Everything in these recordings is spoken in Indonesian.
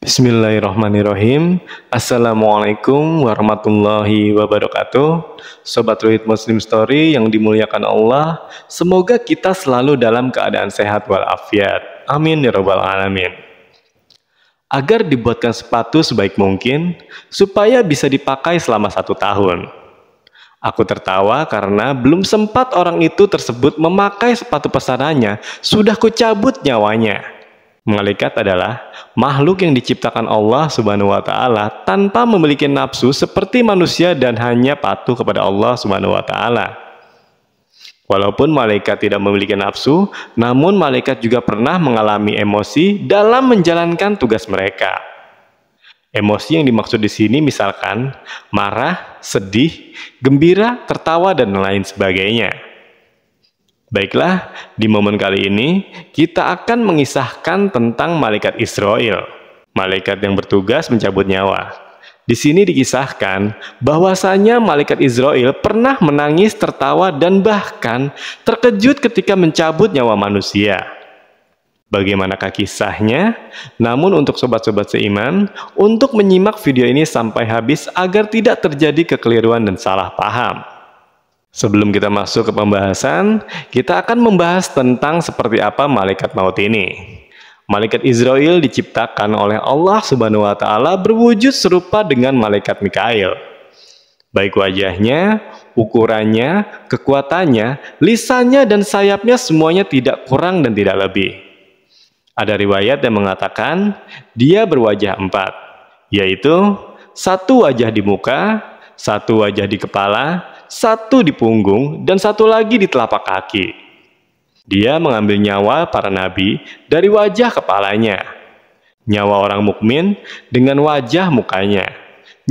Bismillahirrahmanirrahim. Assalamualaikum warahmatullahi wabarakatuh. Sobat Ruhid Muslim Story yang dimuliakan Allah, semoga kita selalu dalam keadaan sehat walafiat. Amin ya rabbal alamin. Agar dibuatkan sepatu sebaik mungkin supaya bisa dipakai selama 1 tahun. Aku tertawa karena belum sempat orang itu tersebut memakai sepatu pesanannya, sudah kucabut nyawanya. Malaikat adalah makhluk yang diciptakan Allah Subhanahu wa Ta'ala tanpa memiliki nafsu seperti manusia dan hanya patuh kepada Allah Subhanahu wa Ta'ala. Walaupun malaikat tidak memiliki nafsu, namun malaikat juga pernah mengalami emosi dalam menjalankan tugas mereka. Emosi yang dimaksud di sini misalkan marah, sedih, gembira, tertawa, dan lain sebagainya. Baiklah, di momen kali ini kita akan mengisahkan tentang malaikat Israil, malaikat yang bertugas mencabut nyawa. Di sini dikisahkan bahwasanya malaikat Israil pernah menangis, tertawa, dan bahkan terkejut ketika mencabut nyawa manusia. Bagaimanakah kisahnya? Namun untuk sobat-sobat seiman, untuk menyimak video ini sampai habis agar tidak terjadi kekeliruan dan salah paham. Sebelum kita masuk ke pembahasan, kita akan membahas tentang seperti apa malaikat maut ini. Malaikat Israil diciptakan oleh Allah Subhanahu wa Ta'ala berwujud serupa dengan malaikat Mikail. Baik wajahnya, ukurannya, kekuatannya, lisannya, dan sayapnya semuanya tidak kurang dan tidak lebih. Ada riwayat yang mengatakan dia berwajah 4, yaitu 1 wajah di muka, 1 wajah di kepala, 1 di punggung, dan 1 lagi di telapak kaki. Dia mengambil nyawa para nabi dari wajah kepalanya, nyawa orang mukmin dengan wajah mukanya,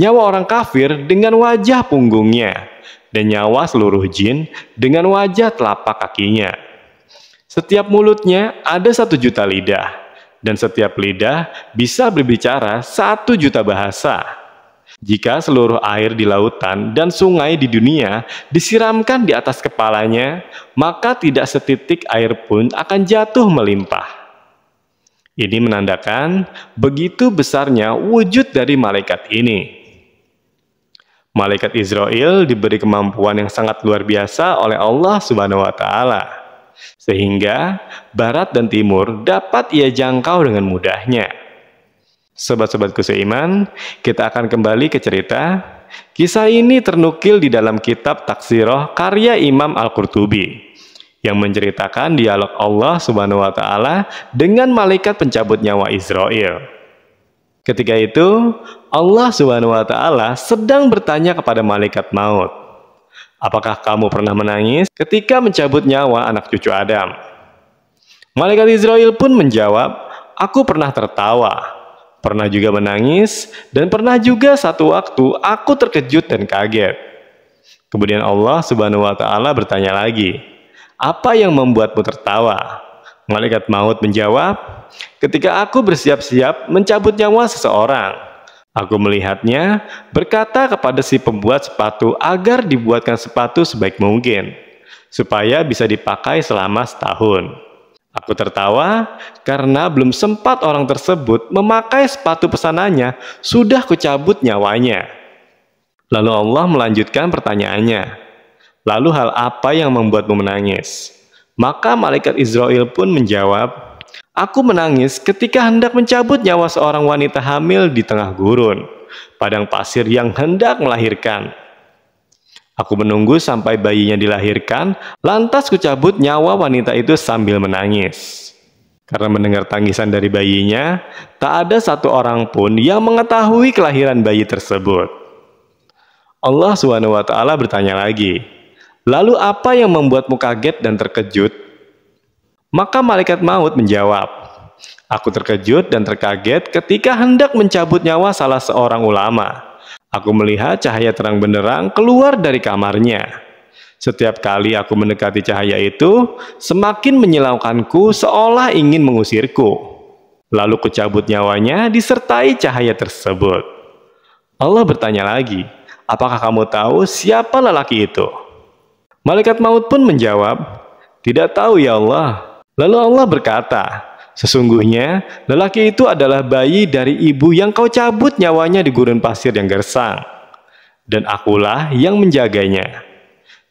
nyawa orang kafir dengan wajah punggungnya, dan nyawa seluruh jin dengan wajah telapak kakinya. Setiap mulutnya ada 1 juta lidah, dan setiap lidah bisa berbicara 1 juta bahasa. Jika seluruh air di lautan dan sungai di dunia disiramkan di atas kepalanya, maka tidak setitik air pun akan jatuh melimpah. Ini menandakan begitu besarnya wujud dari malaikat ini. Malaikat Israil diberi kemampuan yang sangat luar biasa oleh Allah Subhanahu wa Ta'ala, sehingga barat dan timur dapat ia jangkau dengan mudahnya. Sobat-sobatku seiman, kita akan kembali ke cerita. Kisah ini ternukil di dalam kitab Taksiroh karya Imam Al-Qurtubi yang menceritakan dialog Allah Subhanahu wa Ta'ala dengan malaikat pencabut nyawa Israil. Ketika itu, Allah Subhanahu wa Ta'ala sedang bertanya kepada malaikat maut, "Apakah kamu pernah menangis ketika mencabut nyawa anak cucu Adam?" Malaikat Israil pun menjawab, "Aku pernah tertawa, pernah juga menangis, dan pernah juga satu waktu aku terkejut dan kaget." Kemudian Allah Subhanahu wa Ta'ala bertanya lagi, "Apa yang membuatmu tertawa?" Malaikat maut menjawab, "Ketika aku bersiap-siap mencabut nyawa seseorang, aku melihatnya berkata kepada si pembuat sepatu agar dibuatkan sepatu sebaik mungkin, supaya bisa dipakai selama 1 tahun. Aku tertawa karena belum sempat orang tersebut memakai sepatu pesanannya, sudah kucabut nyawanya." Lalu Allah melanjutkan pertanyaannya, "Lalu hal apa yang membuatmu menangis?" Maka malaikat Israil pun menjawab, "Aku menangis ketika hendak mencabut nyawa seorang wanita hamil di tengah gurun, padang pasir yang hendak melahirkan. Aku menunggu sampai bayinya dilahirkan, lantas kucabut nyawa wanita itu sambil menangis. Karena mendengar tangisan dari bayinya, tak ada 1 orang pun yang mengetahui kelahiran bayi tersebut." Allah Subhanahu wa Ta'ala bertanya lagi, "Lalu apa yang membuatmu kaget dan terkejut?" Maka malaikat maut menjawab, "Aku terkejut dan terkaget ketika hendak mencabut nyawa salah seorang ulama. Aku melihat cahaya terang benderang keluar dari kamarnya. Setiap kali aku mendekati cahaya itu, semakin menyilaukanku seolah ingin mengusirku. Lalu kucabut nyawanya disertai cahaya tersebut." Allah bertanya lagi, "Apakah kamu tahu siapa lelaki itu?" Malaikat maut pun menjawab, "Tidak tahu ya Allah." Lalu Allah berkata, Sesungguhnya, lelaki itu adalah bayi dari ibu yang kau cabut nyawanya di gurun pasir yang gersang. Dan akulah yang menjaganya.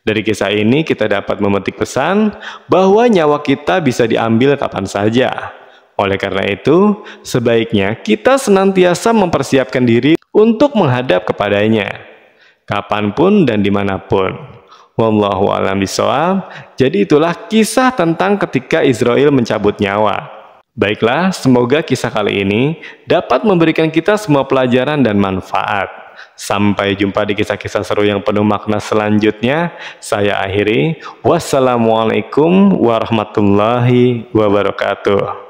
Dari kisah ini kita dapat memetik pesan bahwa nyawa kita bisa diambil kapan saja. Oleh karena itu, sebaiknya kita senantiasa mempersiapkan diri untuk menghadap kepadanya, kapanpun dan dimanapun. Wallahu a'lam bishawab. Jadi itulah kisah tentang ketika Israel mencabut nyawa. Baiklah, semoga kisah kali ini dapat memberikan kita semua pelajaran dan manfaat. Sampai jumpa di kisah-kisah seru yang penuh makna selanjutnya. Saya akhiri. Wassalamualaikum warahmatullahi wabarakatuh.